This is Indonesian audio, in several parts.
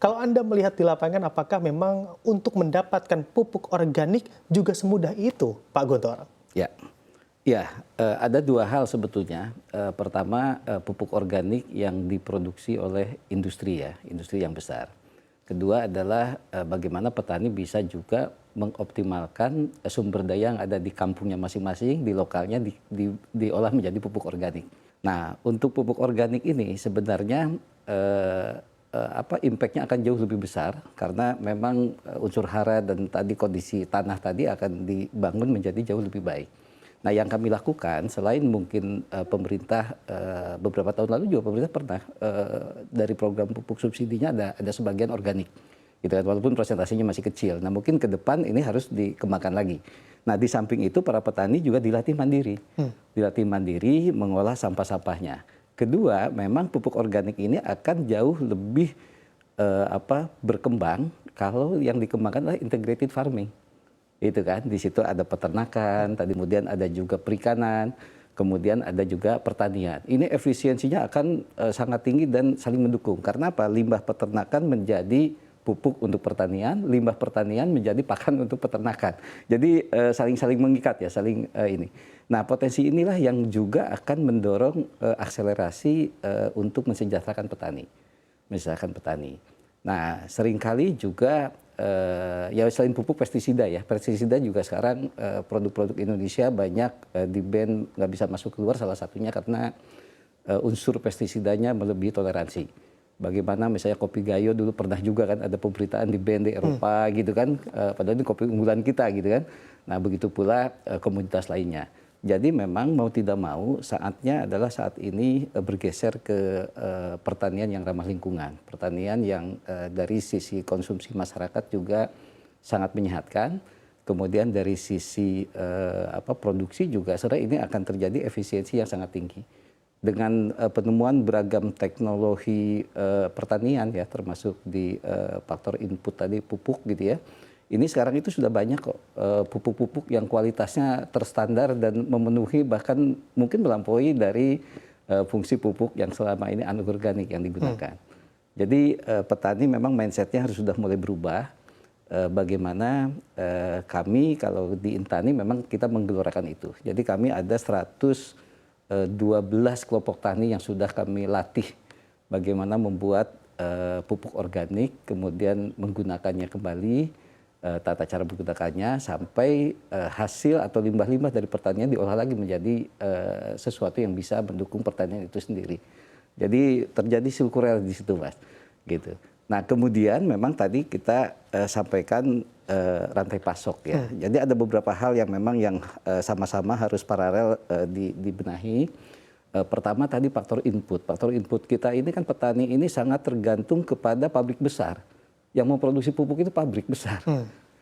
Kalau Anda melihat di lapangan, apakah memang untuk mendapatkan pupuk organik juga semudah itu, Pak Guntur? Ya, ya, ada dua hal sebetulnya. Pertama, pupuk organik yang diproduksi oleh industri ya, industri yang besar. Kedua adalah bagaimana petani bisa juga mengoptimalkan sumber daya yang ada di kampungnya masing-masing, di lokalnya diolah menjadi pupuk organik. Nah, untuk pupuk organik ini sebenarnya impact-nya akan jauh lebih besar karena memang unsur hara dan tadi kondisi tanah tadi akan dibangun menjadi jauh lebih baik. Nah, yang kami lakukan selain mungkin pemerintah beberapa tahun lalu juga pemerintah pernah dari program pupuk subsidinya ada sebagian organik, gitu kan, walaupun presentasinya masih kecil. Nah, mungkin ke depan ini harus dikembangkan lagi. Nah, di samping itu para petani juga dilatih mandiri mengolah sampah-sampahnya. Kedua, memang pupuk organik ini akan jauh lebih berkembang kalau yang dikembangkan adalah integrated farming. Itu kan, di situ ada peternakan, tadi kemudian ada juga perikanan, kemudian ada juga pertanian. Ini efisiensinya akan sangat tinggi dan saling mendukung. Karena apa? Limbah peternakan menjadi pupuk untuk pertanian, limbah pertanian menjadi pakan untuk peternakan. Jadi saling mengikat ya, ini. Nah, potensi inilah yang juga akan mendorong akselerasi untuk mensejahterakan petani. Nah, seringkali juga ya selain pupuk pestisida ya, pestisida juga sekarang produk-produk Indonesia banyak di-ban, nggak bisa masuk keluar, salah satunya karena unsur pestisidanya melebihi toleransi. Bagaimana misalnya kopi Gayo dulu pernah juga kan ada pemberitaan di-ban di Eropa gitu kan, padahal ini kopi unggulan kita gitu kan. Nah, begitu pula komoditas lainnya. Jadi memang mau tidak mau saatnya adalah saat ini bergeser ke pertanian yang ramah lingkungan. Pertanian yang dari sisi konsumsi masyarakat juga sangat menyehatkan. Kemudian dari sisi produksi juga sebenarnya ini akan terjadi efisiensi yang sangat tinggi. Dengan penemuan beragam teknologi pertanian ya, termasuk di faktor input tadi pupuk gitu ya. Ini sekarang itu sudah banyak kok pupuk-pupuk yang kualitasnya terstandar dan memenuhi bahkan mungkin melampaui dari fungsi pupuk yang selama ini anorganik yang digunakan. Jadi petani memang mindsetnya harus sudah mulai berubah. Bagaimana kami kalau di Intani memang kita menggelorakan itu. Jadi kami ada 112 kelompok tani yang sudah kami latih bagaimana membuat pupuk organik, kemudian menggunakannya kembali, tata cara menggunakannya sampai hasil atau limbah-limbah dari pertanian diolah lagi menjadi sesuatu yang bisa mendukung pertanian itu sendiri. Jadi terjadi sirkular di situ, Mas. Gitu. Nah, kemudian memang tadi kita sampaikan rantai pasok ya. Jadi ada beberapa hal yang memang yang sama-sama harus paralel dibenahi. Pertama tadi faktor input. Faktor input kita ini kan petani ini sangat tergantung kepada pabrik besar. Yang mau produksi pupuk itu pabrik besar,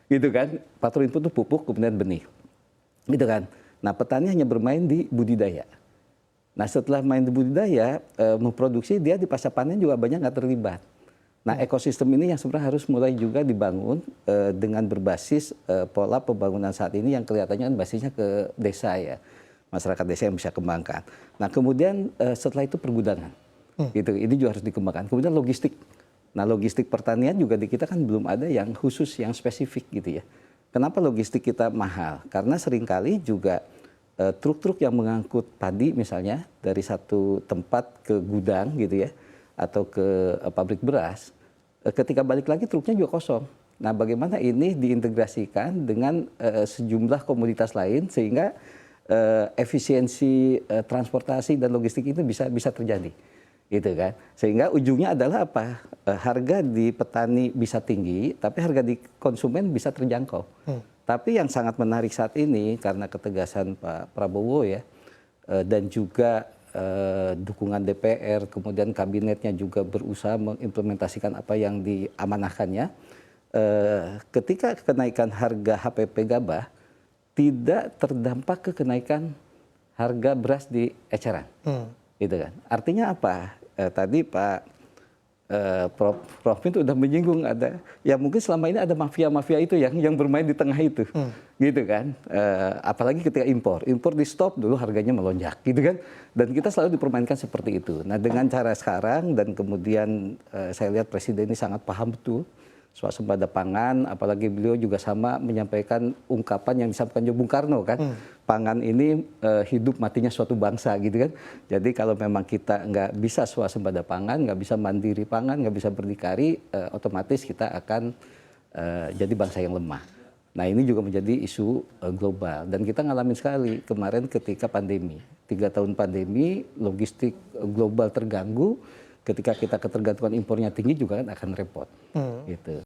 gitu kan? Faktor input itu pupuk, kemudian benih, gitu kan? Nah, petani hanya bermain di budidaya. Nah, setelah main di budidaya, memproduksi dia di pasca panen juga banyak nggak terlibat. Nah, ekosistem ini yang sebenarnya harus mulai juga dibangun dengan berbasis pola pembangunan saat ini yang kelihatannya kan basisnya ke desa ya, masyarakat desa yang bisa kembangkan. Nah, kemudian setelah itu pergudangan, gitu. Ini juga harus dikembangkan. Kemudian logistik. Nah, logistik pertanian juga di kita kan belum ada yang khusus, yang spesifik gitu ya. Kenapa logistik kita mahal? Karena seringkali juga truk-truk yang mengangkut padi misalnya dari satu tempat ke gudang gitu ya, atau ke pabrik beras, ketika balik lagi truknya juga kosong. Nah, bagaimana ini diintegrasikan dengan sejumlah komoditas lain sehingga efisiensi transportasi dan logistik itu bisa terjadi. Gitu kan, sehingga ujungnya adalah apa? Harga di petani bisa tinggi, tapi harga di konsumen bisa terjangkau. Tapi yang sangat menarik saat ini karena ketegasan Pak Prabowo ya, dan juga dukungan DPR, kemudian kabinetnya juga berusaha mengimplementasikan apa yang diamanahkannya. Ketika kenaikan harga HPP gabah tidak terdampak ke kenaikan harga beras di eceran. Gitu kan. Artinya apa? Tadi Pak Prof itu udah menyinggung ada, ya mungkin selama ini ada mafia-mafia itu yang bermain di tengah itu, gitu kan. Apalagi ketika impor di stop dulu harganya melonjak, gitu kan. Dan kita selalu dipermainkan seperti itu. Nah dengan cara sekarang dan kemudian saya lihat Presiden ini sangat paham betul swasembada pangan, apalagi beliau juga sama menyampaikan ungkapan yang disampaikan Bung Karno kan, pangan ini hidup matinya suatu bangsa gitu kan. Jadi kalau memang kita nggak bisa swasembada pangan, nggak bisa mandiri pangan, nggak bisa berdikari, otomatis kita akan jadi bangsa yang lemah. Nah ini juga menjadi isu global dan kita ngalamin sekali kemarin ketika pandemi, 3 tahun pandemi, logistik global terganggu. Ketika kita ketergantungan impornya tinggi juga kan akan repot, gitu.